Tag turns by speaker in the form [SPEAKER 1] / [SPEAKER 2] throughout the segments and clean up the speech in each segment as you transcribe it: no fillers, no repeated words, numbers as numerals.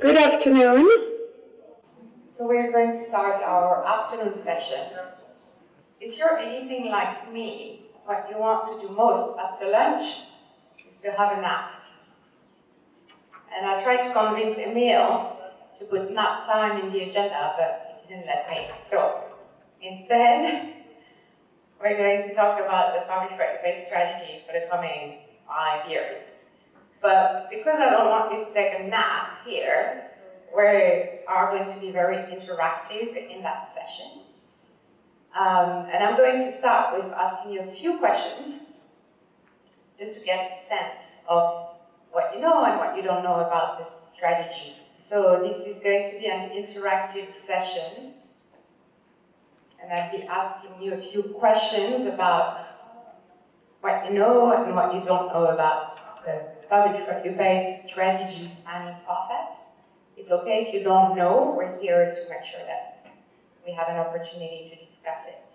[SPEAKER 1] Good afternoon.
[SPEAKER 2] So we're going to start our afternoon session. If you're anything like me, what you want to do most after lunch is to have a nap. And I tried to convince Emile to put nap time in the agenda, but he didn't let me. So instead, we're going to talk about the publish-write-pay strategy for the coming 5 years. But because I don't want you to take a nap here, we are going to be very interactive in that session. And I'm going to start with asking you a few questions, just to get a sense of what you know and what you don't know about this strategy. So this is going to be an interactive session, and I'll be asking you a few questions about what you know and what you don't know about the publish-write-pay strategy planning process. It's okay if you don't know. We're here to make sure that we have an opportunity to discuss it.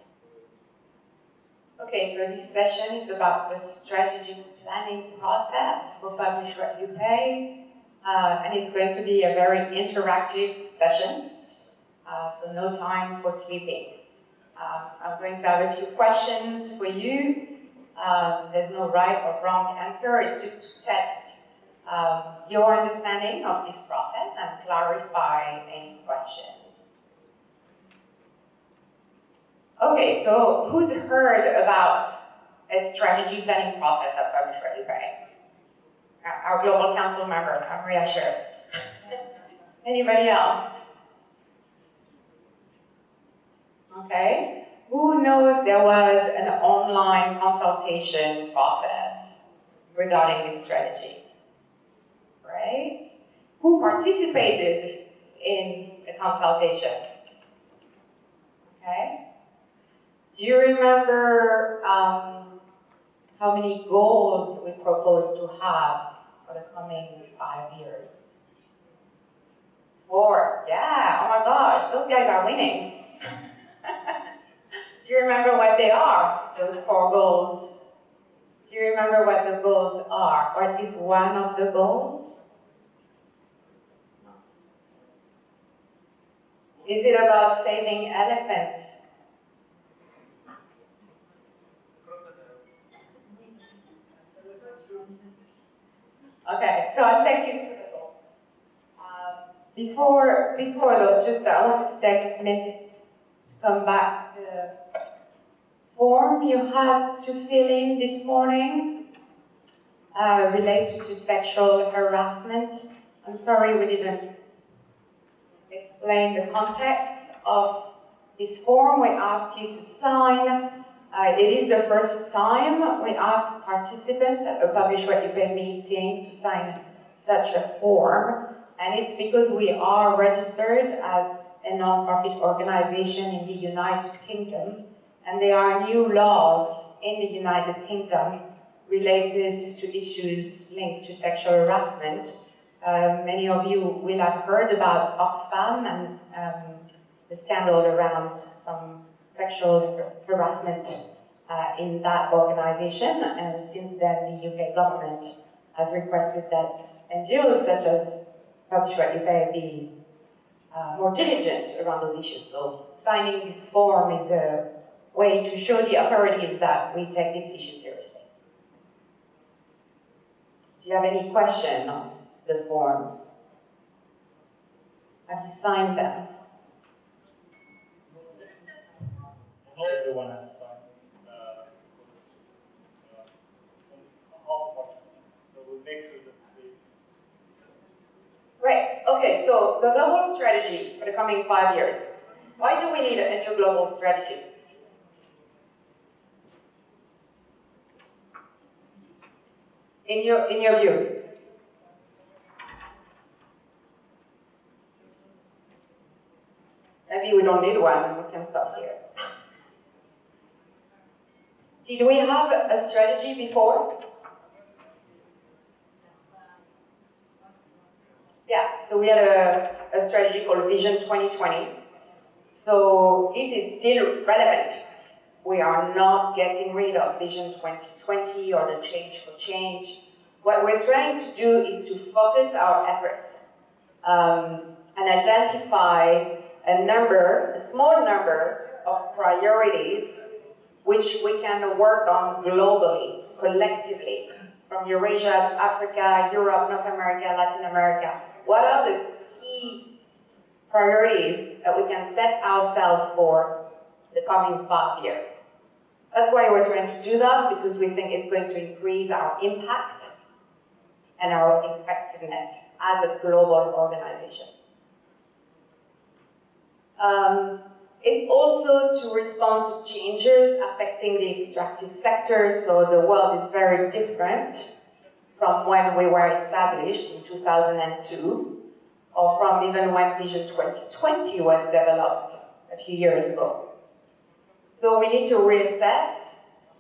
[SPEAKER 2] Okay, so this session is about the strategy planning process for publish-write-pay, and it's going to be a very interactive session, so no time for sleeping. I'm going to have a few questions for you. There's no right or wrong answer. It's just to test your understanding of this process and clarify any question. Okay, so who's heard about a strategy planning process at publish-write-pay? Our Global Council member, I'm reassured. Anybody else? Okay. Who knows there was an online consultation process regarding this strategy? Right? Who participated in the consultation? Okay. Do you remember how many goals we propose to have for the coming 5 years? 4. Yeah, oh my gosh, those guys are winning. Do you remember what they are, those 4 goals? Do you remember what the goals are, or at least one of the goals? Is it about saving elephants? Okay, so I'll take you through the goals. Before though, just I want to take a minute to come back to the form you had to fill in this morning related to sexual harassment. I'm sorry we didn't explain the context of this form we asked you to sign. It is the first time we ask participants at a publish-write-pay meeting to sign such a form, and it's because we are registered as a non-profit organization in the United Kingdom, and there are new laws in the United Kingdom related to issues linked to sexual harassment. Many of you will have heard about Oxfam and the scandal around some sexual harassment in that organization, and since then the UK government has requested that NGOs such as publish-write-pay be more diligent around those issues. So signing this form is a way to show the authorities that we take this issue seriously. Do you have any question on the forms? Have you signed them?
[SPEAKER 3] Not everyone has signed. So we'll make sure that they...
[SPEAKER 2] Right, okay, so the global strategy for the coming 5 years. Why do we need a new global strategy? In your view? Maybe we don't need one, we can stop here. Did we have a strategy before? Yeah, so we had a strategy called Vision 2020. So this is still relevant. We are not getting rid of Vision 2020 or the Change for Change. What we're trying to do is to focus our efforts and identify a small number of priorities which we can work on globally, collectively, from Eurasia to Africa, Europe, North America, Latin America. What are the key priorities that we can set ourselves for the coming 5 years? That's why we're trying to do that, because we think it's going to increase our impact and our effectiveness as a global organization. It's also to respond to changes affecting the extractive sector, so the world is very different from when we were established in 2002, or from even when Vision 2020 was developed a few years ago. So we need to reassess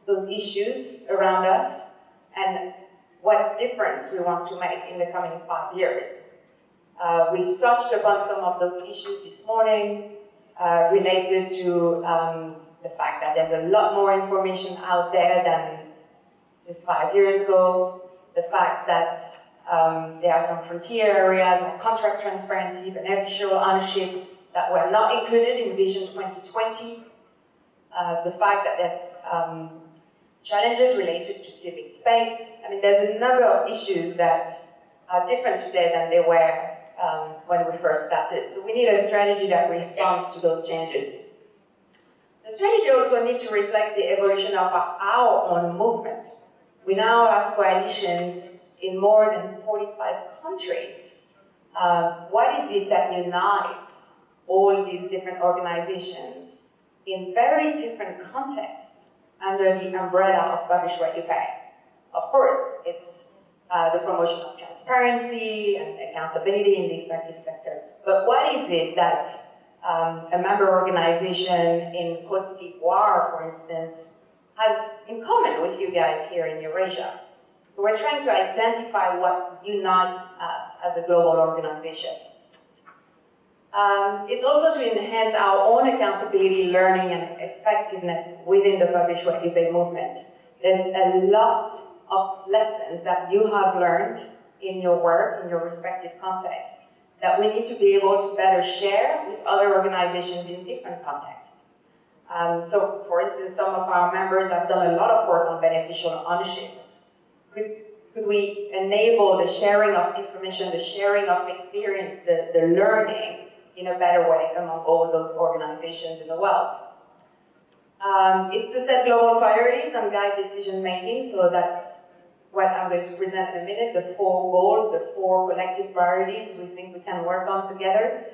[SPEAKER 2] those issues around us and what difference we want to make in the coming 5 years. We've touched upon some of those issues this morning, related to the fact that there's a lot more information out there than just 5 years ago, the fact that there are some frontier areas like contract transparency, beneficial ownership that were not included in Vision 2020, the fact that there's challenges related to civic space. I mean, there's a number of issues that are different today than they were when we first started. So we need a strategy that responds to those changes. The strategy also needs to reflect the evolution of our own movement. We now have coalitions in more than 45 countries. What is it that unites all these different organizations in very different contexts under the umbrella of PWYP? Of course, it's the promotion of transparency and accountability in the extractive sector. But what is it that a member organization in Côte d'Ivoire, for instance, has in common with you guys here in Eurasia? So we're trying to identify what unites us as a global organization. It's also to enhance our own accountability, learning, and effectiveness within the PWYP movement. There's a lot of lessons that you have learned in your work, in your respective contexts, that we need to be able to better share with other organizations in different contexts. So, for instance, some of our members have done a lot of work on beneficial ownership. Could we enable the sharing of information, the sharing of experience, the learning in a better way among all those organizations in the world? It's to set global priorities and guide decision making, so that's what I'm going to present in a minute, the 4 goals, the 4 collective priorities we think we can work on together.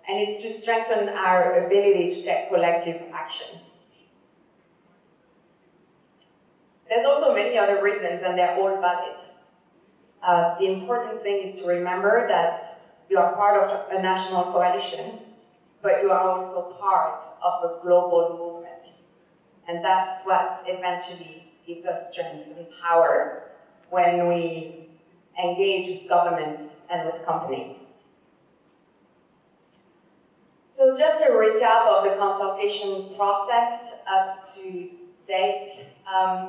[SPEAKER 2] And it's to strengthen our ability to take collective action. There's also many other reasons, and they're all valid. The important thing is to remember that you are part of a national coalition, but you are also part of a global movement. And that's what eventually gives us strength and power when we engage with governments and with companies. So just a recap of the consultation process up to date.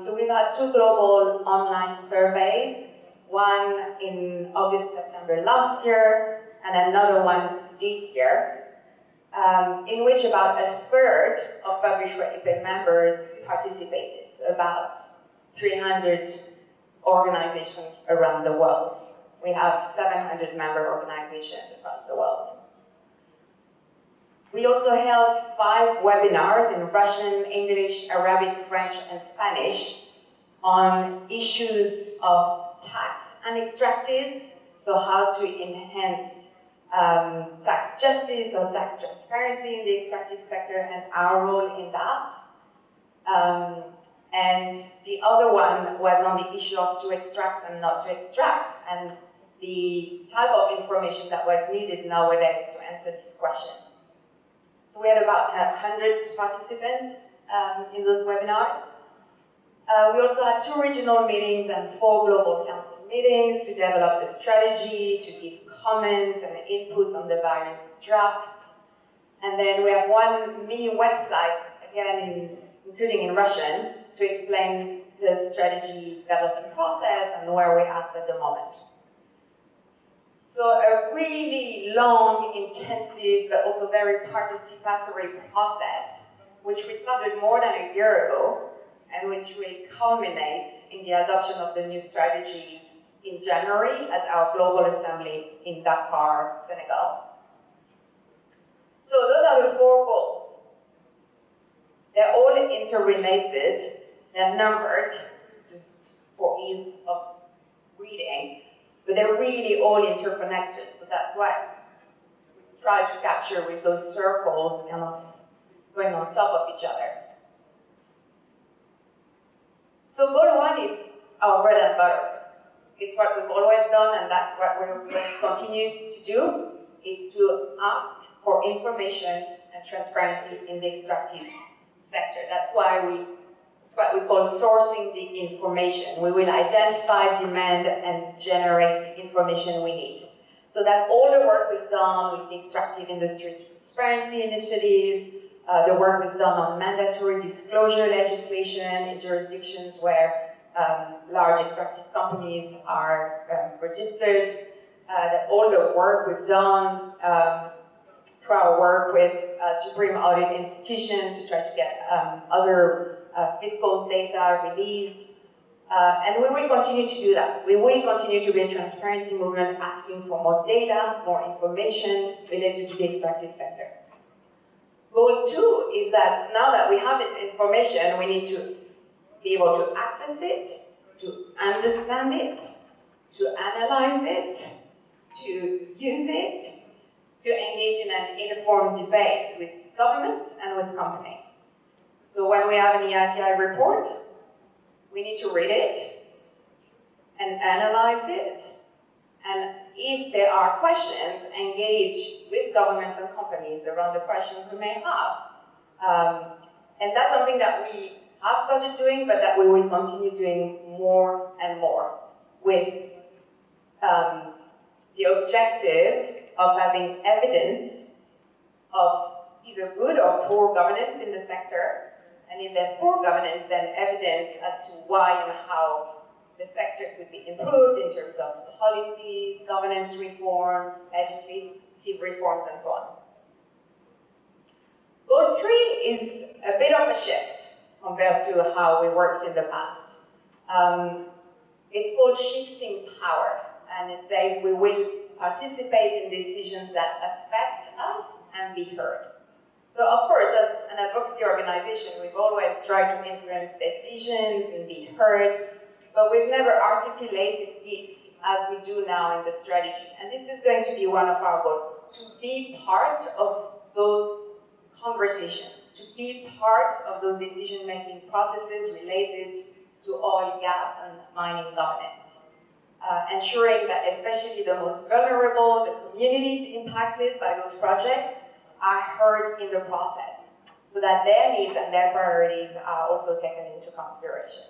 [SPEAKER 2] So we've had 2 global online surveys, one in August, September last year, and another one this year, in which about 1/3 of PWYP members participated, so about 300 organizations around the world. We have 700 member organizations across the world. We also held 5 webinars in Russian, English, Arabic, French, and Spanish on issues of tax and extractives, so how to enhance tax justice or tax transparency in the extractive sector and our role in that. And the other one was on the issue of to extract and not to extract, and the type of information that was needed nowadays to answer this question. So we had about 100 participants in those webinars. We also had 2 regional meetings and 4 global council meetings to develop the strategy, to give comments and input on the various drafts. And then we have 1 mini website, again including in Russian, to explain the strategy development process and where we're at the moment. So a a really long, intensive, but also very participatory process, which we started more than a year ago, and which will culminate in the adoption of the new strategy in January at our Global Assembly in Dakar, Senegal. So those are the 4 goals. They're all interrelated, they're numbered, just for ease of reading, but they're really all interconnected, so that's why we try to capture with those circles kind of going on top of each other. So goal 1 is our bread and butter. It's what we've always done, and that's what we will continue to do, is to ask for information and transparency in the extractive sector. That's what we call sourcing the information. We will identify demand and generate the information we need. So that's all the work we've done with the Extractive Industry Transparency Initiative, the work we've done on mandatory disclosure legislation in jurisdictions where large extractive companies are registered. That's all the work we've done through our work with Supreme Audit institutions to try to get other fiscal data released. And we will continue to do that. We will continue to be a transparency movement asking for more data, more information related to the extractive sector. Goal 2 is that now that we have this information, we need to be able to access it, to understand it, to analyze it, to use it, to engage in an informed debate with governments and with companies. So when we have an EITI report, we need to read it and analyze it, and if there are questions, engage with governments and companies around the questions we may have. And that's something that we have started doing, but that we will continue doing more and more, with the objective of having evidence of either good or poor governance in the sector, and if there's poor governance, then evidence as to why and how the sector could be improved in terms of policies, governance reforms, legislative reforms, and so on. Goal 3 is a bit of a shift compared to how we worked in the past. It's called shifting power, and it says we will participate in decisions that affect us and be heard. So of course, as an advocacy organization, we've always tried to influence decisions and be heard, but we've never articulated this as we do now in the strategy. And this is going to be one of our goals, to be part of those conversations, to be part of those decision-making processes related to oil, gas, and mining governance. Ensuring that especially the most vulnerable, the communities impacted by those projects, are heard in the process, so that their needs and their priorities are also taken into consideration.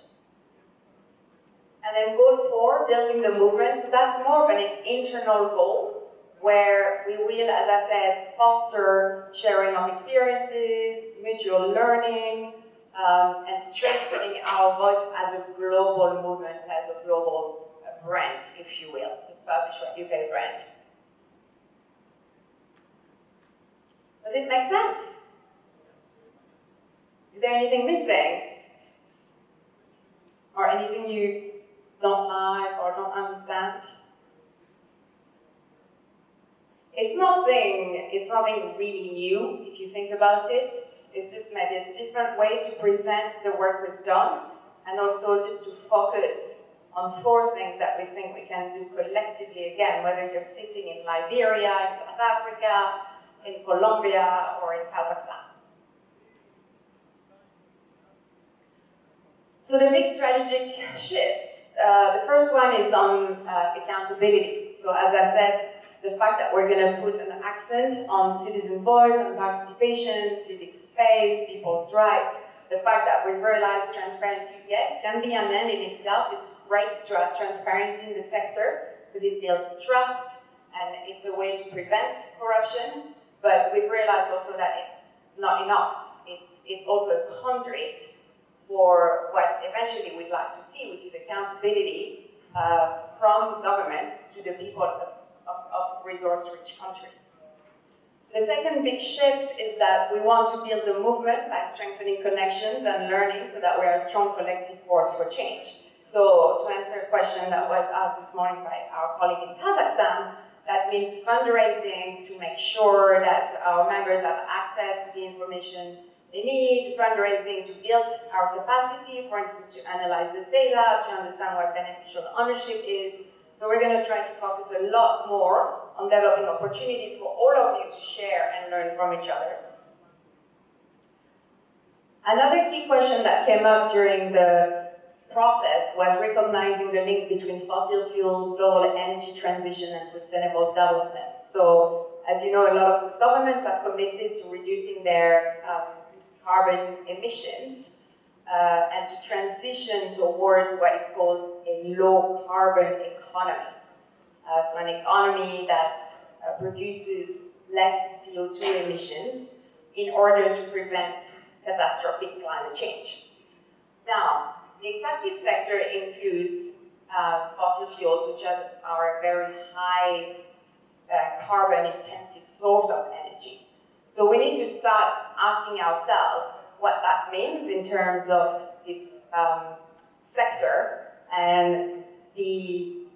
[SPEAKER 2] And then goal 4, building the movement. So that's more of an internal goal, where we will, as I said, foster sharing of experiences, mutual learning, and strengthening our voice as a global movement, as a global brand, if you will, the PWYP UK brand. Does it make sense? Is there anything missing? Or anything you don't like or don't understand? It's nothing really new if you think about it. It's just maybe a different way to present the work we've done, and also just to focus on 4 things that we think we can do collectively, again, whether you're sitting in Liberia, in South Africa, in Colombia, or in Kazakhstan. So the big strategic shifts. The first one is on accountability. So as I said, the fact that we're going to put an accent on citizen voice and participation, civic space, people's rights. The fact that we've realized transparency, yes, can be an end in itself. It's great to have transparency in the sector because it builds trust and it's a way to prevent corruption. But we've realized also that it's not enough. It's also a conduit for what eventually we'd like to see, which is accountability from governments to the people of resource-rich countries. The second big shift is that we want to build the movement by strengthening connections and learning so that we are a strong collective force for change. So to answer a question that was asked this morning by our colleague in Kazakhstan, that means fundraising to make sure that our members have access to the information they need, fundraising to build our capacity, for instance, to analyze the data, to understand what beneficial ownership is. So we're going to try to focus a lot more on developing opportunities for all of you to share and learn from each other. Another key question that came up during the process was recognizing the link between fossil fuels, global energy transition, and sustainable development. So, as you know, a lot of governments are committed to reducing their carbon emissions and to transition towards what is called a low carbon economy. So an economy that produces less CO2 emissions in order to prevent catastrophic climate change. Now, the extractive sector includes fossil fuels, which are a very high carbon intensive source of energy. So we need to start asking ourselves what that means in terms of this sector and the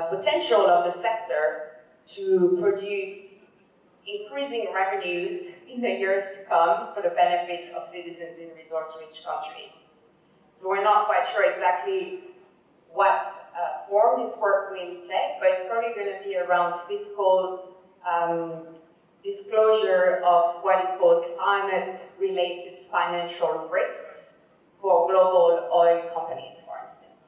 [SPEAKER 2] potential of the sector to produce increasing revenues in the years to come for the benefit of citizens in resource-rich countries. So we're not quite sure exactly what form this work will take, but it's probably going to be around fiscal disclosure of what is called climate-related financial risks for global oil companies, for instance.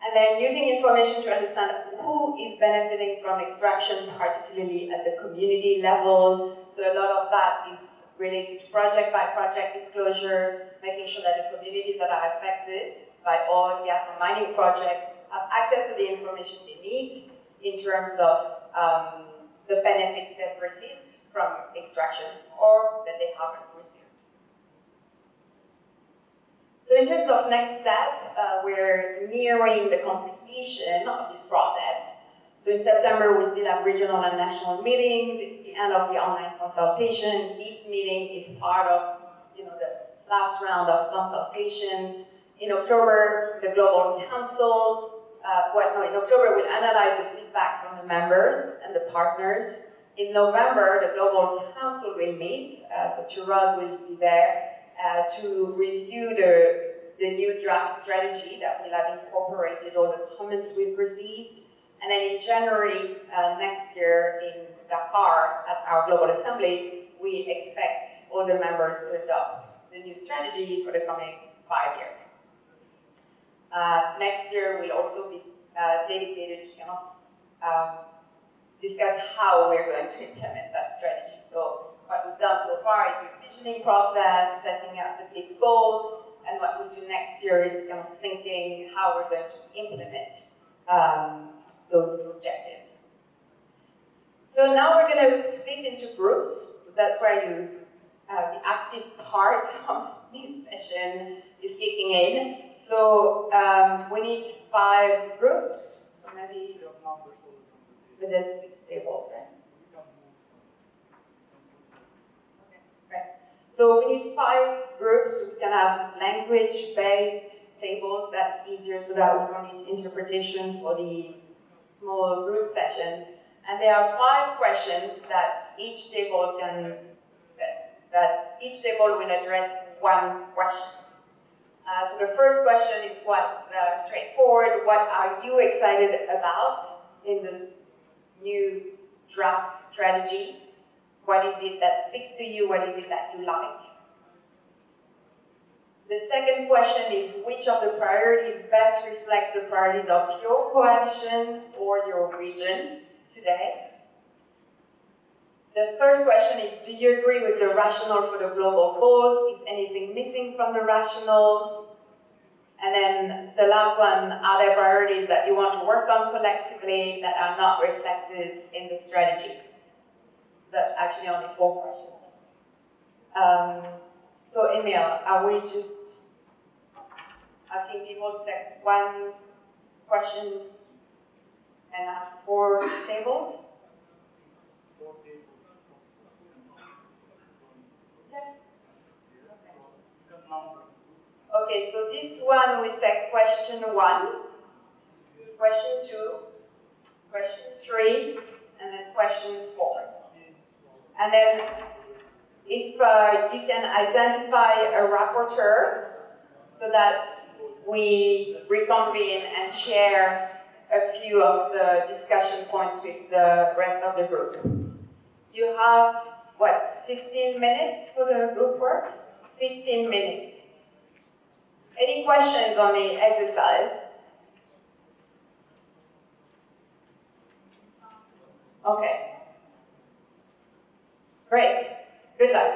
[SPEAKER 2] And then using information to understand who is benefiting from extraction, particularly at the community level. So a lot of that is related to project-by-project disclosure, making sure that the communities that are affected by oil, gas, or mining projects have access to the information they need in terms of the benefits they've received from extraction or that they haven't received. So in terms of next step, we're nearing the completion of this process. So in September, we still have regional and national meetings. It's the end of the online consultation. This meeting is part of, the last round of consultations. In October, the Global Council, in October, we'll analyze the feedback from the members and the partners. In November, the Global Council will meet, so Chirag will be there to review the new draft strategy that will have incorporated all the comments we've received. And then in January next year in Dakar at our Global Assembly, we expect all the members to adopt the new strategy for the coming 5 years. Next year will also be dedicated to discuss how we're going to implement that strategy. So what we've done so far is the visioning process, setting up the big goals, and what we'll do next year is thinking how we're going to implement those objectives. So now we're going to split into groups. So that's where the active part of this session is kicking in. So we need 5 groups. So maybe with the 6 tables, right? Okay, right. So we need 5 groups. So we can have language-based tables. That's easier so that we don't need interpretation for the small group sessions. And there are 5 questions that each table will address one question. So the first question is quite straightforward. What are you excited about in the new draft strategy? What is it that speaks to you? What is it that you like? The second question is, which of the priorities best reflects the priorities of your coalition or your region today? The third question is, do you agree with the rationale for the global goals? Is anything missing from the rationale? And then the last one, are there priorities that you want to work on collectively that are not reflected in the strategy? That's actually only 4 questions. So Emile, are we just asking people to take one question and have 4 tables. Okay, so this one we take question 1, question 2, question 3, and then question 4. And then if you can identify a rapporteur so that we reconvene and share a few of the discussion points with the rest of the group. You have, what, 15 minutes for the group work? 15 minutes. Any questions on the exercise? Okay. Great. Good luck.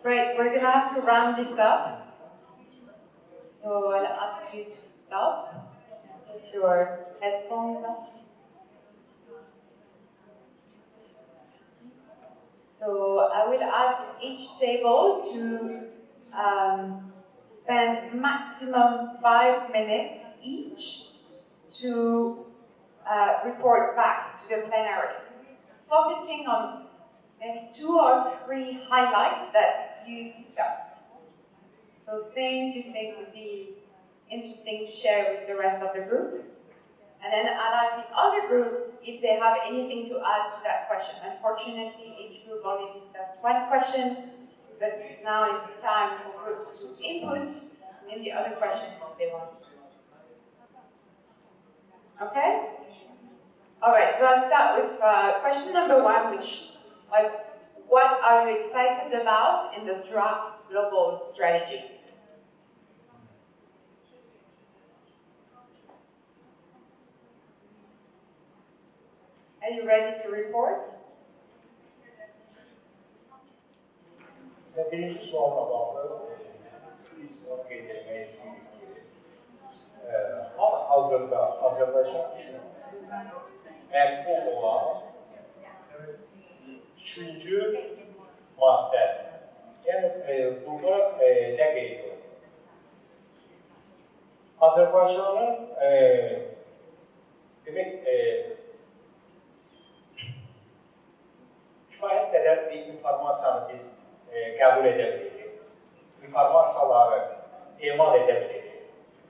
[SPEAKER 2] Great, we're gonna have to round this up. So I'll ask you to stop, put your headphones on. So I will ask each table to spend maximum 5 minutes each to report back to the plenary, focusing on maybe 2 or 3 highlights that you discussed. So things you think would be interesting to share with the rest of the group. And then I'll ask the other groups if they have anything to add to that question. Unfortunately, each group only discussed 1 question, but now is the time for groups to input in the other questions if they want. Okay? All right, so I'll start with question number 1, which was, what are you excited about in the draft global strategy? Are you ready to report?
[SPEAKER 1] Birinci sualına bağlı biz onu qeyd etmək istəyirik ki, hal-hazırda Azərbaycan üçün məqbul olan 3-cü maddə. Yəni, burada nə qeyd olunur? Azərbaycanın demək, kifayət qədər bir informasiyanı biz qəbul edə bilirik, informasiyaları emal edə bilirik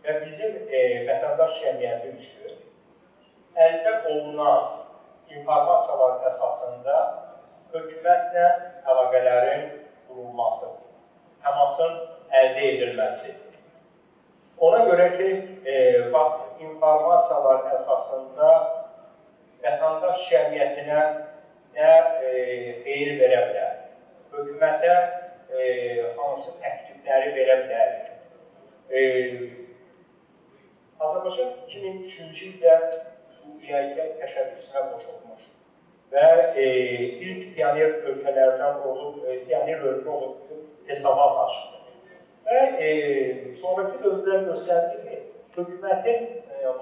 [SPEAKER 1] və bizim vətəndaş cəmiyyəti üçün əldə olunan informasiyalar əsasında hökumətlə əlaqələrin qurulması, təmasın əldə edilməsi. Ona görə ki, informasiyalar əsasında vətəndaş cəmiyyətinə nə xeyir verə bilər, hökumətə hansı təklifləri verə bilərik. Azərbaycan 2003-cü ildə bu İAİ təşəbbüsünə qoşulmuş və ilk pioner ölkələrdən olub, pioner ölkə olub hesabat açdı. Və sonraki dövrlər göstərdi ki, hökumətin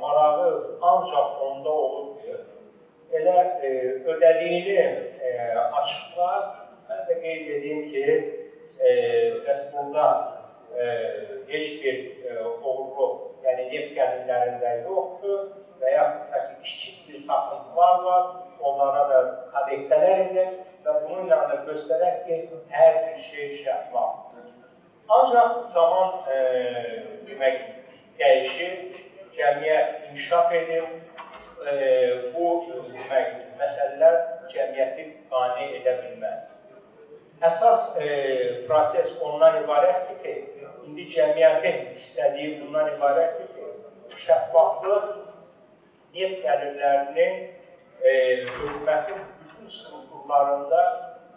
[SPEAKER 1] marağı ancaq onda olub ki, elə ödədiyini açıqla. Mən də qeyd edeyim ki, burada heç bir oğurluq, yəni neft gəlirlərində yoxdur və yaxud da ki, kiçik bir saxıntılar var, onlara da kodektələr edir və bununla da göstərək ki, hər bir şey şəffafdır. Ancaq zaman dəyişir, cəmiyyət inkişaf edir, bu məsələlər cəmiyyəti qane edə bilməz. Əsas proses ondan ibarətdir ki, indi cəmiyyətin istədiyi bundan ibarətdir ki, şəffaflıq neft gəlirlərinin hökumətin bütün strukturlarında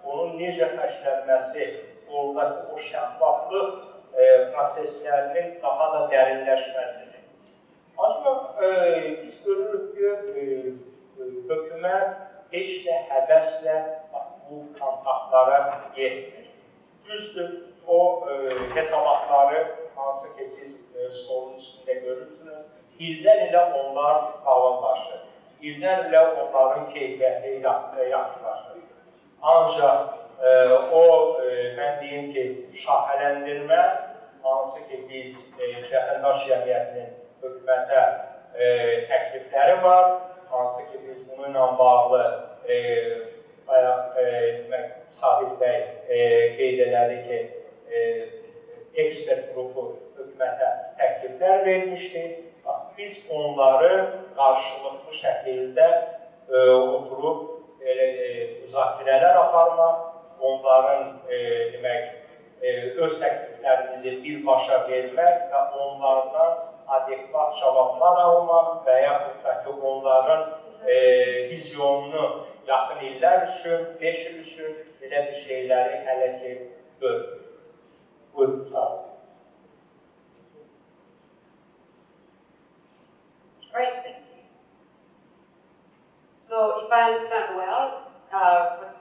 [SPEAKER 1] onun necə xərclənməsi, oradakı o şəffaflıq proseslərinin daha da dərinləşməsidir. Ancaq biz görürük ki, hökumət heç də həvəslə bu kontaktlara yetmir. Düzdür, o hesabatları hansı ki siz stolun üstündə görürsünüz, ildən ilə onlar qalınlaşır. İldən ilə onların keyfiyyəti yaxşılaşır. Ancaq mən deyim ki, şahələndirmə, hansı ki biz vətəndaş cəmiyyətinin hökumətə təklifləri var, hansı ki biz bununla bağlı Sabit bəy qeyd elədi ki, ekspert qrupu hökumətə təkliflər vermişdi. Biz onları qarşılıqlı şəkildə oturub müzakirələr aparmaq, onların öz təkliflərimizi birbaşa vermək və onlardan adekvat cavablar almaq və yaxud da ki, onların vizyonunu yaxın illər üçün, 5 il üçün belə bir şeyləri hələ ki görürük. Buyurun, sağ olun.
[SPEAKER 2] Great, thank you. So, if I understand well, for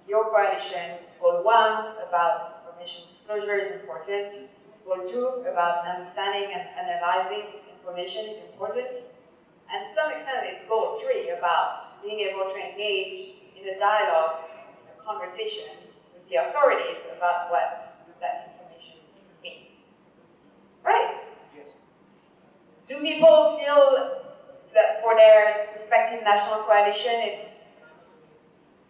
[SPEAKER 2] your coalition, goal 1 about information disclosure is important, goal 2 about understanding and analyzing this information is important, and to some extent it's goal 3 about being able to engage in a dialogue, a conversation with the authorities about what that information means. Right?
[SPEAKER 1] Yes.
[SPEAKER 2] Do people feel that for their respective national coalition it's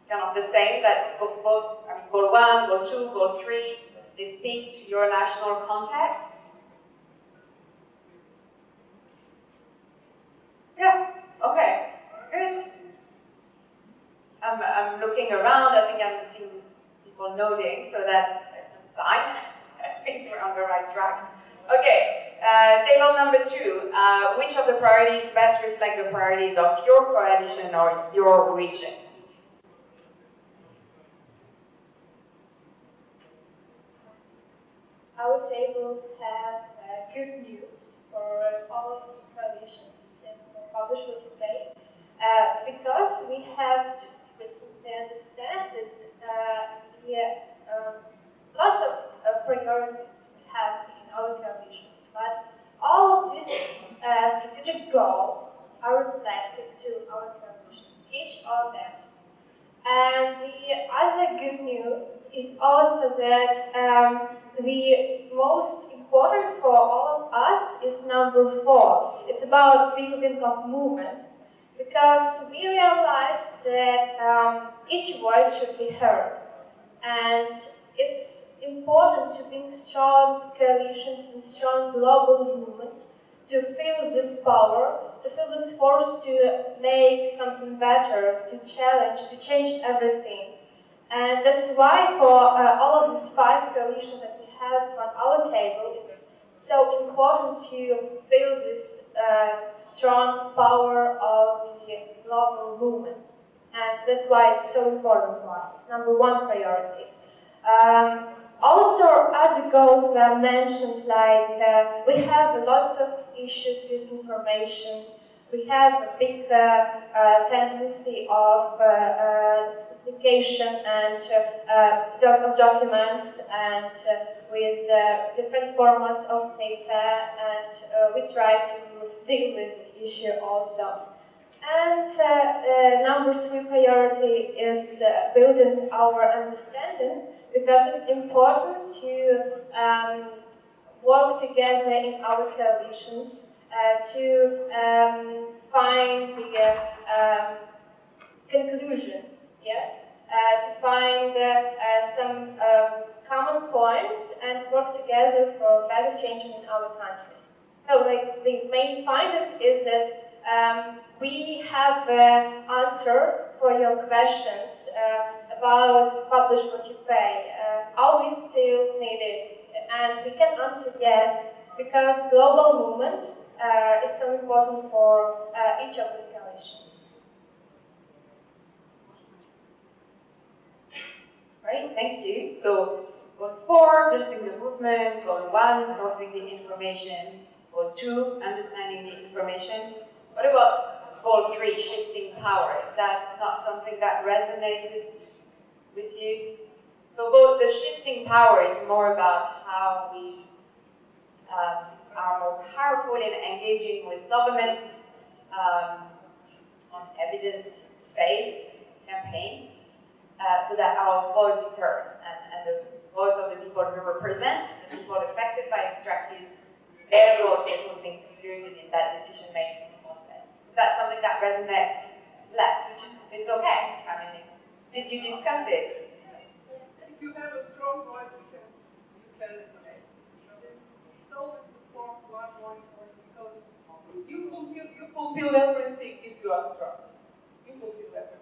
[SPEAKER 2] kind of the same, that both goal 1, goal 2, goal 3, they speak to your national contexts? Yeah, okay, good. I'm looking around, I think I'm seeing people nodding, so that's a sign. I think we're on the right track. Okay, table number 2. Which of the priorities best reflect the priorities of your coalition or your region?
[SPEAKER 4] Our table have good news for all of the coalitions in published today, Because we have just recently understand that lots of priorities we have in our coalitions, but all of these strategic goals are reflected to our coalition, each of them. And the other good news is also that the most important for all of us is number 4. It's about building of movement, because we realized that each voice should be heard. And it's important to build strong coalitions and strong global movements to feel this power, to feel this force to make something better, to challenge, to change everything. And that's why for all of these 5 coalitions that we have on our table, it's so important to feel this strong power of the global movement. And that's why it's so important for us. It's number 1 priority. Also, other goals were mentioned, like we have lots of issues with information. We have a big tendency of specification and of documents, and with different formats of data, and we try to deal with the issue also. And number 3 priority is building our understanding, because it's important to work together in our coalitions to find the conclusion, to find some common points and work together for better change in our countries. So, like, the main finding is that we have an answer for your questions about publish what you pay. Are we still needed? And we can answer yes, because global movement is so important for each of these coalitions.
[SPEAKER 2] Right, thank you. So, goal 4, building the movement. Goal 1, sourcing the information. Goal 2, understanding the information. What about goal 3, shifting power? Is that not something that resonated with you? So the shifting power is more about how we are more powerful in engaging with governments on evidence-based campaigns, so that our voice is heard, and the voice of the people we represent, the people affected by extractives, their voice is also included in that decision-making process. Is that something that resonates less? Which is, it's okay. I mean, did you discuss it?
[SPEAKER 5] If you have a strong voice, you can resonate. It's always the form one because you fulfill everything if you are strong. You fulfill everything.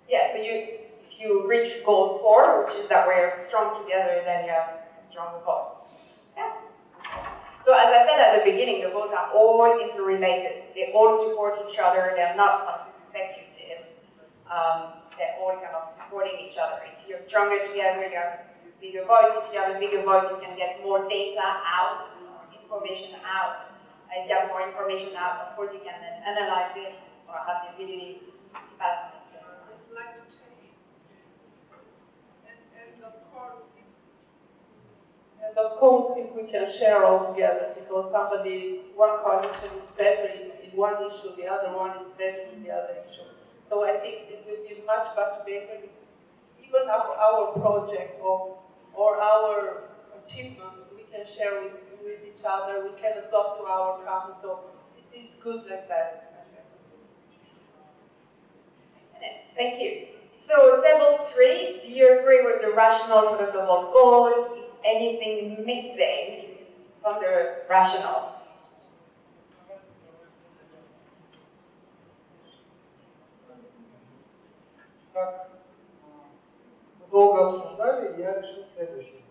[SPEAKER 2] Yeah, so if you reach goal 4, which is that we're strong together, then you have a stronger voice. Yeah. So as I said at the beginning, the goals are all interrelated. They all support each other. They're not consecutive. They're all kind of supporting each other. If you're stronger together, you have a bigger voice. If you have a bigger voice, you can get more data out, information out. If you have more information out, of course, you can then analyze it or have the ability to pass it.
[SPEAKER 5] It's like a chain. And of course, if we can share all together, because one coalition is better in one issue, the other one is better in the other issue. So I think it will be much, much better. Even our project or our achievements, we can share with each other, we can adopt to our council. It is good like that.
[SPEAKER 2] Thank you. So, table 3, do you agree with the rationale for the global goals? Is anything missing from the rationale?
[SPEAKER 6] Как долго обсуждали, я решил следующее.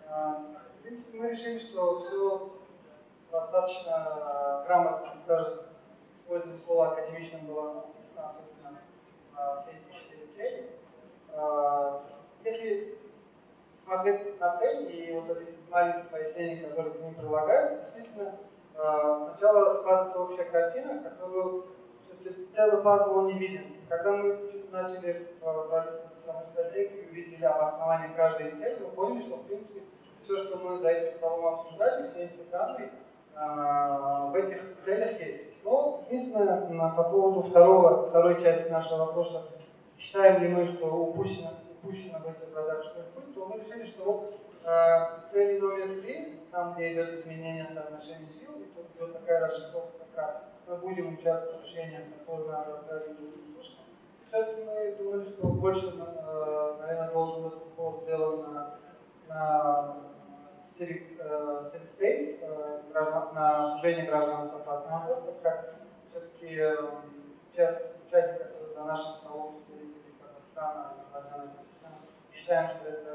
[SPEAKER 6] В принципе, мы решили, что все достаточно грамотно, даже используя слово академичным было написано, особенно все эти 4 цели. Если смотреть на цели и вот эти маленькие пояснения, которые к ним прилагаются, действительно сначала складывается общая картина, которую целый пазл он не виден. Когда мы начали прорисовать саму стратегию, увидели обоснование каждой цели, мы поняли, что в принципе все, что мы за этим столом обсуждали, все эти данные в этих целях есть. Но единственное, по поводу второй части нашего вопроса, считаем ли мы, что упущено в этих задачах что-нибудь, то мы решили, что цели номер 3, там где идет изменение соотношения сил, и тут идет такая расшифровка, мы будем участвовать в решениях, которые нас отправили в слушать. Все-таки мы думали, что больше, наверное, должен быть упор сделан на civic space, на служение гражданского пространства, так как все-таки участников за нашим сообществом Казахстана и Казахстана считаем, что это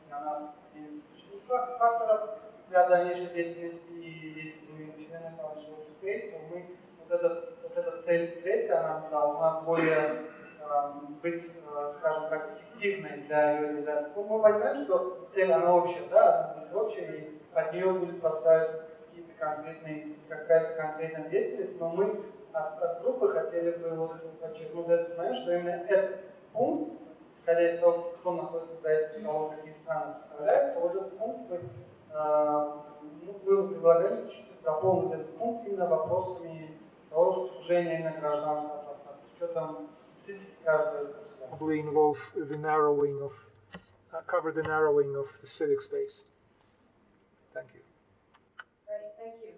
[SPEAKER 6] для нас один из ключевых факторов для дальнейшей деятельности, и если мы члены этого успеем, то мы вот эта цель третья, она должна более быть, скажем так, эффективной для ее реализации. Мы понимаем, что цель она общая, да, она будет общая, и от нее будет поставиться какая-то конкретная деятельность, но мы от группы хотели бы вот подчеркнуть этот момент, что именно этот пункт, исходя из того, кто находится за этим столом, какие страны представляют, то вот этот пункт мы предлагали дополнить этот пункт именно вопросами того, что служение именно гражданского пространства, с учетом специфики каждого из государств.
[SPEAKER 7] Involve the narrowing of, cover the narrowing of the civic space. Thank you.
[SPEAKER 2] Great, thank you.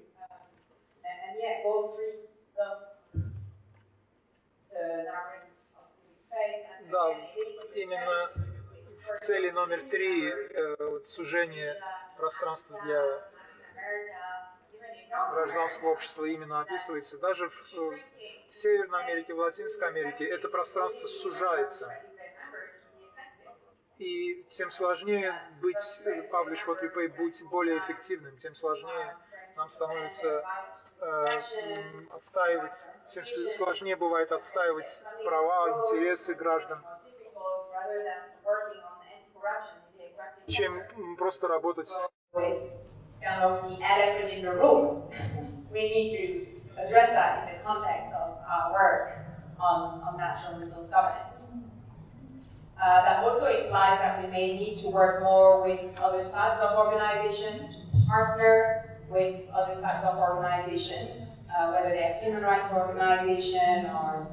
[SPEAKER 2] And yeah, goal 3 does the narrowing of civic space. And
[SPEAKER 7] Да,
[SPEAKER 2] again, it is
[SPEAKER 7] именно в цели номер 3 сужение пространства для гражданского общества именно описывается. Даже в Северной Америке, в Латинской Америке это пространство сужается. И тем сложнее быть, publish what we pay, быть более эффективным, тем сложнее нам становится отстаивать, тем сложнее бывает отстаивать права, интересы граждан, чем просто работать.
[SPEAKER 2] It's kind of the elephant in the room. We need to address that in the context of our work on natural resource governance. That also implies that we may need to work more with other types of organizations, to partner with other types of organizations, whether they're human rights organizations or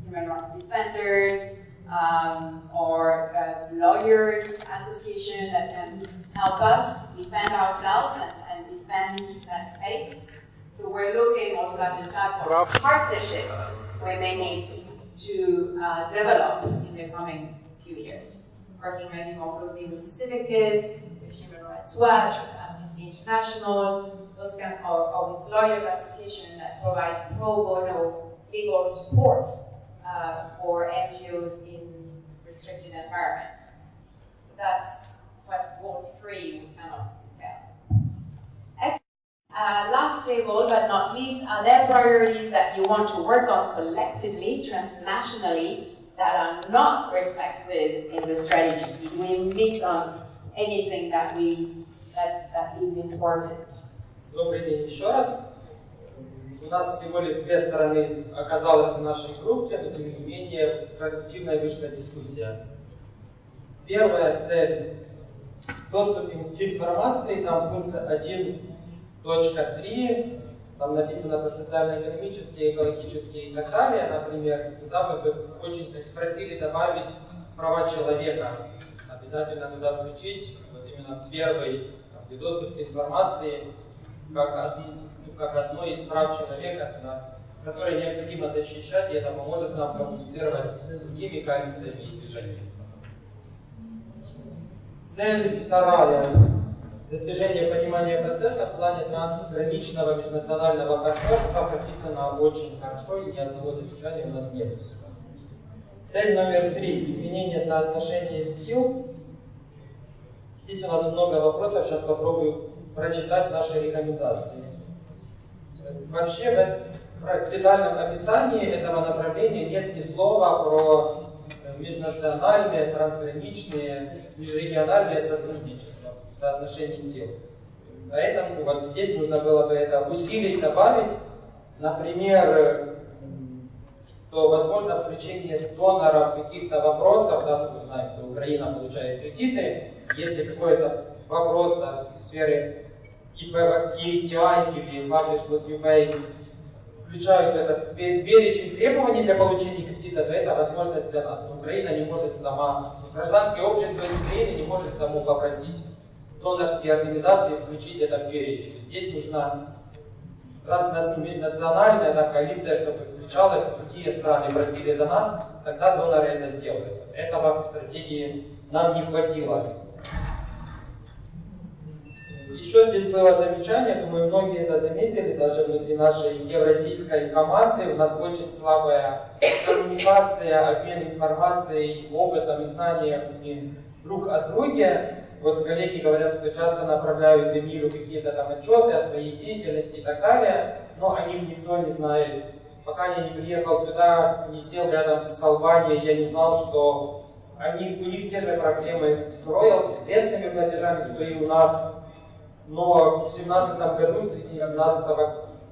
[SPEAKER 2] human rights defenders, or lawyers association that can help us defend ourselves and defend that space. So we're looking also at the type of partnerships we may need to develop in the coming few years. Working maybe more closely with Civicus, with Human Rights Watch, with Amnesty International, those kind of, or with lawyers associations that provide pro bono legal support for NGOs in restricted environments. So that's what goal 3 would kind of entail. Last table, but not least, are there priorities that you want to work on collectively, transnationally, that are not reflected in the strategy? Did we miss on anything that is important?
[SPEAKER 8] Добрый день еще раз. У нас всего лишь 2 стороны оказалось в нашей группе, но тем не менее продуктивная вышла дискуссия. Первая цель – доступ к информации, там пункт 1.3, там написано про социально-экономические, экологические и так далее, например, туда мы бы очень просили добавить права человека, обязательно туда включить вот именно первый доступ к информации, как одно из прав человека, которое необходимо защищать, и это поможет нам коммуницировать с другими коалициями и движениями. Цель вторая – достижение понимания процесса в плане трансграничного межнационального партнерства прописано очень хорошо, и ни одного замечания у нас нет. Цель номер 3 – изменение соотношения сил. Здесь у нас много вопросов, сейчас попробую прочитать наши рекомендации. Вообще в детальном описании этого направления нет ни слова про межнациональное, трансграничное, межрегиональное сотрудничество в соотношении сил. Поэтому вот здесь нужно было бы это усилить, добавить. Например, что возможно включение доноров каких-то вопросов, да, мы знаем, что Украина получает кредиты, если какой-то вопрос да, в сфере ETI или PWYP включают этот перечень требований для получения кредита, то это возможность для нас. Но Украина не может сама, гражданское общество Украины не может само попросить донорские организации включить это в перечень. Здесь нужна межнациональная коалиция, чтобы включалась, другие страны просили за нас, тогда доноры это сделают. Этого в стратегии нам не хватило. Еще здесь было замечание, думаю, многие это заметили, даже внутри нашей евразийской команды. У нас очень слабая коммуникация, обмен информацией, опытом и знаниями друг о друге. Вот коллеги говорят, что часто направляют Эмилю какие-то там отчеты о своей деятельности и так далее, но о них никто не знает. Пока я не приехал сюда, не сел рядом с Албанией, я не знал, что у них те же проблемы с роялти, с бедными платежами, что и у нас. Но в 2017 году, в середине 2017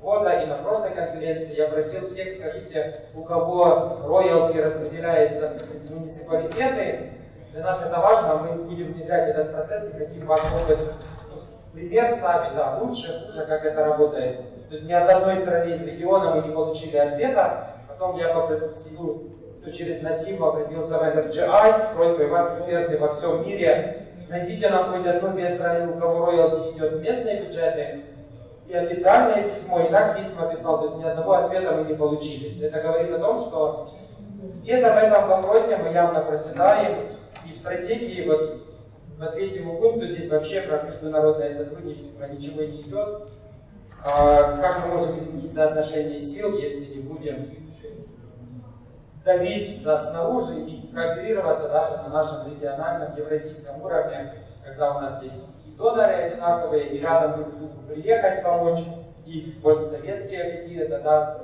[SPEAKER 8] года и на прошлой конференции я просил всех, скажите, у кого роялти распределяется в муниципалитеты, для нас это важно, мы будем внедрять этот процесс и хотим ваш опыт пример ставить, да, лучше, хуже, как это работает. То есть ни от одной страны из региона мы не получили ответа, потом я попросил, через Насибу обратился в NRGI с просьбой вас, эксперты во всем мире, найдите нам хоть одну-две страны, у кого роялти идет в местные бюджеты, и официальное письмо, и так письма писал, то есть ни одного ответа мы не получили. Это говорит о том, что где-то в этом вопросе мы явно проседаем, и в стратегии, вот по третьему пункту, здесь вообще про международное сотрудничество ничего не идет. Как мы можем изменить соотношение сил, если не будем давить снаружи и кооперироваться даже на нашем региональном евразийском уровне, когда у нас здесь и доноры одинаковые, и рядом друг другу приехать помочь, и постсоветские какие-то да,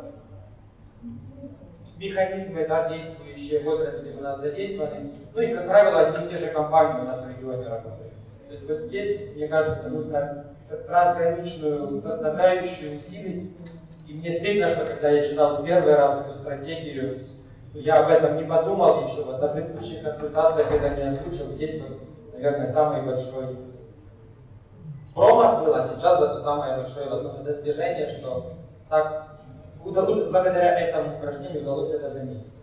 [SPEAKER 8] механизмы да, действующие в отрасли у нас задействованы. Ну и, как правило, одни и те же компании у нас в регионе работают. То есть вот здесь, мне кажется, нужно трансграничную составляющую усилить. И мне стыдно, что когда я читал первый раз эту стратегию, я об этом не подумал еще, вот на предыдущих консультациях это не озвучил. Здесь, вот, наверное, самый большой промах был, а сейчас это самое большое, возможно, достижение, что так, благодаря этому упражнению удалось это заметить.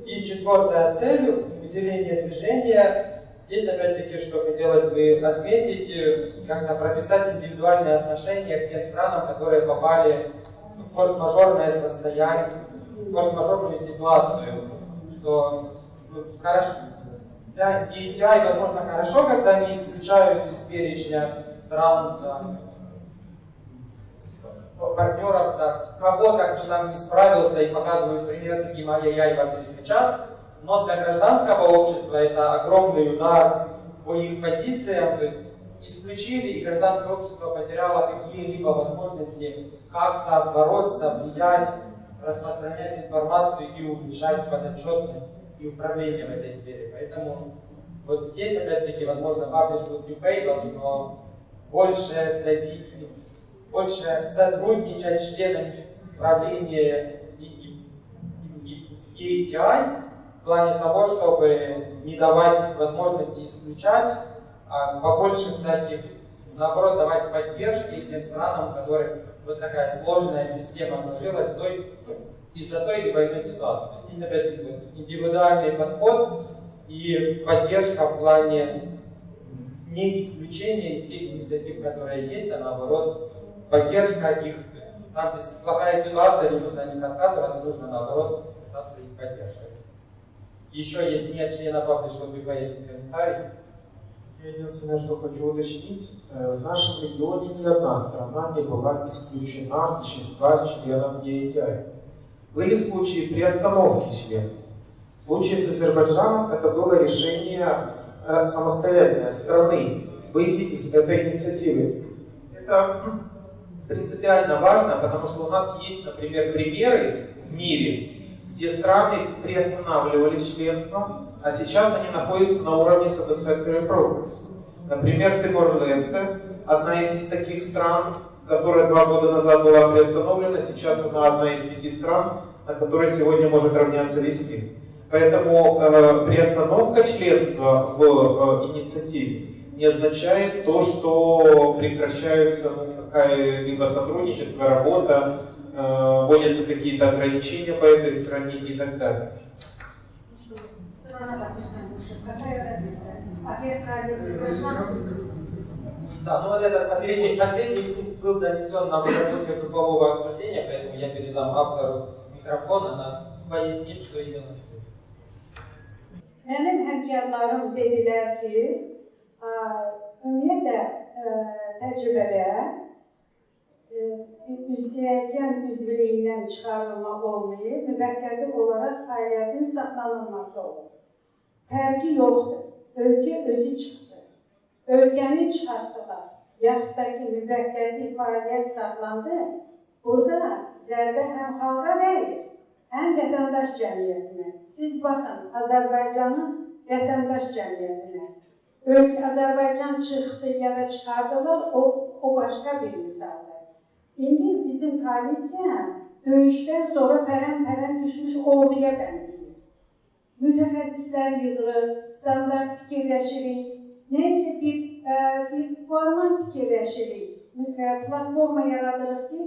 [SPEAKER 8] И четвертая цель – усиление движения. Здесь, опять-таки, что хотелось бы отметить, как-то прописать индивидуальные отношения к тем странам, которые попали в форс-мажорное состояние, в форс-мажорную ситуацию. Что хорошо, для ETI, возможно, хорошо, когда они исключают из перечня стран, да, партнеров, да, кого-то, кто там не справился и показывают пример другим, ай-яй-яй, вас исключат. Но для гражданского общества это огромный удар по их позициям, то есть исключили, и гражданское общество потеряло какие-либо возможности как-то бороться, влиять, распространять информацию и улучшать подотчетность и управление в этой сфере. Поэтому вот здесь, опять-таки, возможно, PWYP должно больше давить, больше сотрудничать с членами правления и ETI, в плане того, чтобы не давать возможности исключать, а побольше, кстати, наоборот, давать поддержки тем странам, у которых вот такая сложная система сложилась из-за той или иной ситуации. Здесь опять-таки вот индивидуальный подход и поддержка в плане не исключения из тех инициатив, которые есть, а наоборот, поддержка их. Там, если плохая ситуация, не нужно от них отказываться, нужно наоборот пытаться их поддерживать. Еще есть нет члена PWYP комментарий.
[SPEAKER 9] Я единственное, что хочу уточнить, в нашем регионе ни одна страна не была исключена из числа членов ETI. Были случаи приостановки членства. В случае с Азербайджаном это было решение самостоятельной страны выйти из этой инициативы. Это принципиально важно, потому что у нас есть, например, примеры в мире, где страны приостанавливали членство, а сейчас они находятся на уровне satisfactory progress. Например, Тимор-Лесте, одна из таких стран, которая 2 года назад была приостановлена, сейчас она одна из 5 стран, на которой сегодня может равняться весь мир. Поэтому приостановка членства в инициативе не означает то, что прекращаются какое-либо сотрудничество, работа, вводятся какие-то ограничения по этой стране и так далее.
[SPEAKER 8] Да, ну вот этот последний пункт был донесен нам уже после группового обсуждения, поэтому я передам автору микрофон, она пояснит, что именно.
[SPEAKER 10] Mənim həmkarlarım dedilər ki, ümumiyyətlə təcrübədə üzvləyəcən üzvlüyündən çıxarılma olmayıb, müvəqqəti olaraq fəaliyyətin saxlanılması olur. Fərqi yoxdur. Ölkə özü çıxdı. Ölkəni çıxartdılar. Yaxud da ki, müvəqqəti fəaliyyət saxlandı. Burada zərbə həm xalqa verir, həm vətəndaş cəmiyyətinə. Siz baxın, Azərbaycanın vətəndaş cəmiyyətinə. Azərbaycan çıxdı ya da çıxardılar, o başqa bir misaldır. İndi bizim koalisiya döyüşdən sonra pərən-pərən düşmüş orduya bənzəyir. Mütəxəssislər yığılır, standart fikirləşirik, neysə bir formal fikirləşirik, platforma yaradırıq ki,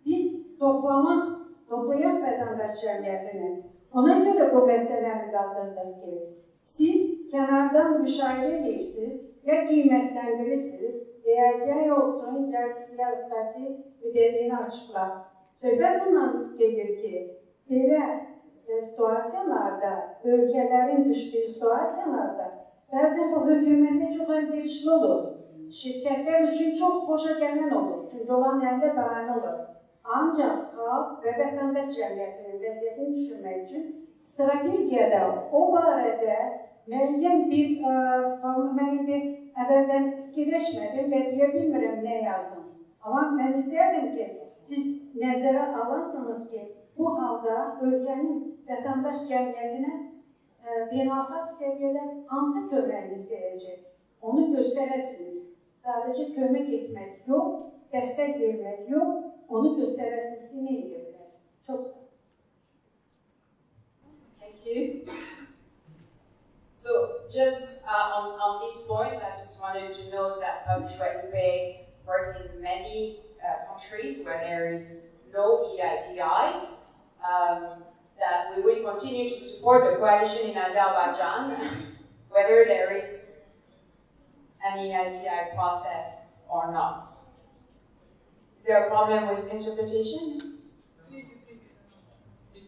[SPEAKER 10] biz toplayaq vətəndaş cəmiyyətini. Ona görə bu məsələni qaldırdım ki, siz kənardan müşahidə edirsiniz və qiymətləndirirsiniz, yay olsun, yarıqdaki ödədiyini açıqla. Söhbət bundan gedir ki, belə situasiyalarda, ölkələrin düşdüyü situasiyalarda bəzən bu hökumətə çox əlverişli olur. Şirkətlər üçün çox xoşa gələn olur, çünki olan əldə bəhanə olur. Ancaq xalq və vətəndaş cəmiyyətinin vəziyyətini düşünmək üçün strategiyada o barədə müəyyən bir, mən indi əvvəldən fikirləşmədim və deyə bilmirəm nə yazım. Amma mən istərdim ki, siz nəzərə alasınız ki, bu halda ölkənin vətəndaş cəmiyyətinə beynəlxalq səviyyədə hansı köməyini istəyəcək? Onu göstərəsiniz. Sadəcə kömək etmək yox, dəstək vermək yox, onu göstərəsiniz ki, nə edebilirsiniz? Çox sağ olun.
[SPEAKER 11] Thank you. So just on this point, I just wanted to note that PWYP works in many countries where there is no EITI, that we will continue to support the coalition in Azerbaijan, whether there is an EITI process or not. Is there a problem with interpretation?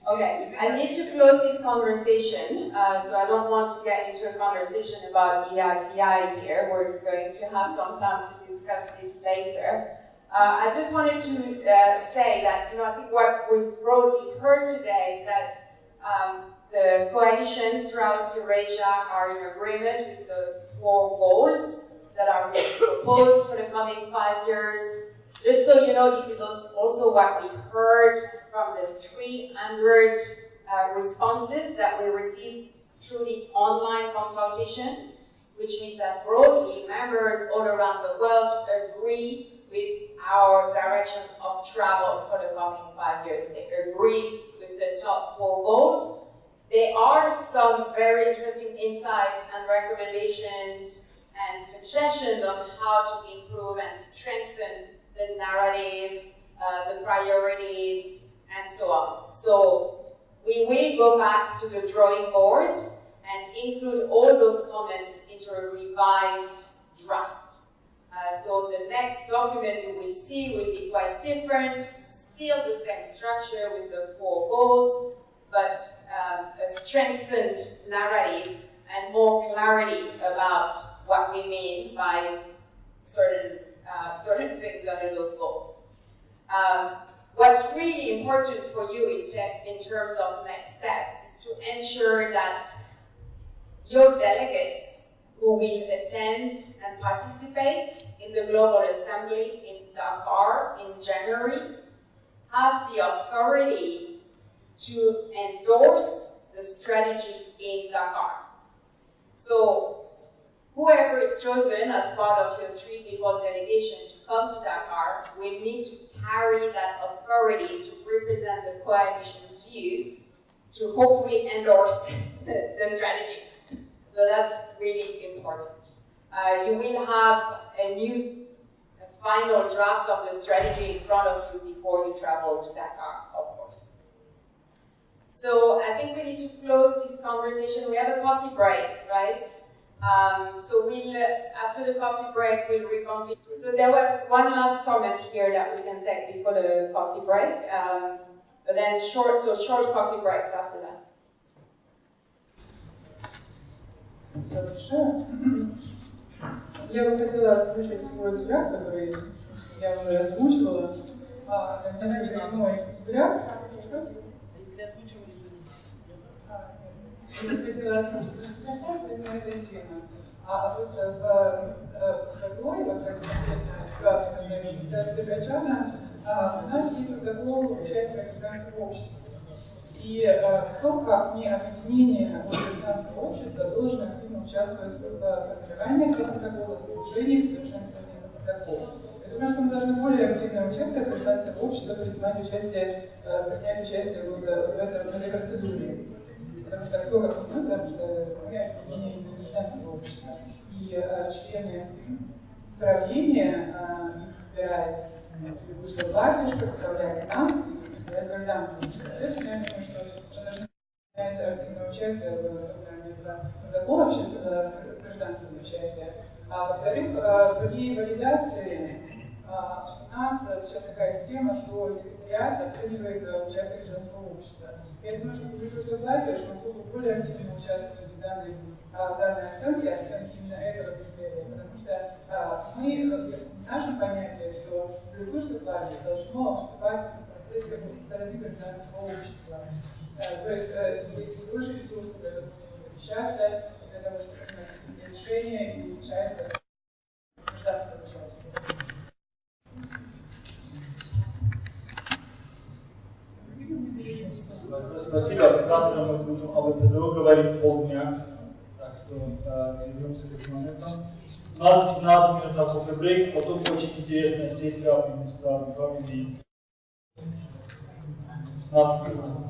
[SPEAKER 11] Okay, I need to close this conversation, so I don't want to get into a conversation about EITI here. We're going to have some time to discuss this later. I just wanted to say that, I think what we've broadly heard today is that the coalitions throughout Eurasia are in agreement with the 4 goals that are being proposed for the coming 5 years. Just so you know, this is also what we heard from the 300 responses that we received through the online consultation, which means that broadly members all around the world agree with our direction of travel for the coming 5 years. They agree with the top 4 goals. There are some very interesting insights and recommendations and suggestions on how to improve and strengthen the narrative, the priorities, and so on. So we will go back to the drawing board and include all those comments into a revised draft. So the next document you will see will be quite different, still the same structure with the 4 goals, but a strengthened narrative and more clarity about what we mean by certain things under those goals. What's really important for you in terms of next steps is to ensure that your delegates who will attend and participate in the Global Assembly in Dakar in January have the authority to endorse the strategy in Dakar. So whoever is chosen as part of your 3-people delegation to come to Dakar will need to carry that authority to represent the coalition's view to hopefully endorse the strategy. So that's really important. You will have a final draft of the strategy in front of you before you travel to Dakar, of course. So I think we need to close this conversation. We have a coffee break, right? So after the coffee break, we'll reconvene. So there was one last comment here that we can take before the coffee break, but then short coffee breaks after that.
[SPEAKER 12] Я бы хотела озвучить свой взгляд, который я уже озвучивала. Несколько иной взгляд.
[SPEAKER 5] Если озвучивали,
[SPEAKER 12] Я хотела озвучить именно этой темы. А вот в другой, во всяком случае, ситуации, касающейся Азербайджана, у нас есть протокол участия гражданского общества. И то, как не объединение гражданского общества должен активно участвовать в формировании этого протокола, в движении к совершенствованию этого протокола. Я думаю, что мы должны более активно участвовать в гражданском обществе, принять участие в этой процедуре. Потому что кто, как мы знаем, потому что мы объединение гражданского общества. И члены правления выбирают высшую власть, что представляет нас, гражданского общества. Соответственно, я думаю, что должны принять активное участие в формировании этого протокола гражданского участия. А во-вторых, при валидации у нас сейчас такая система, что секретариат оценивает участие гражданского общества. Я думаю, что Великое Власти могло бы более активно участвовать в данной оценке именно этого критерия, потому что мы, в нашем понятии, что Великое Власти должно выступать в процессе стороны гражданского общества. То есть есть больше ресурсов для того, чтобы совещаться, для того, чтобы принимать решения и улучшать гражданское участие.
[SPEAKER 3] Спасибо. Завтра мы будем об этом говорить полдня, так что вернемся к этим моментам. У нас 15 минут на кофе-брейк, потом очень интересная сессия с вами есть. 15 минут.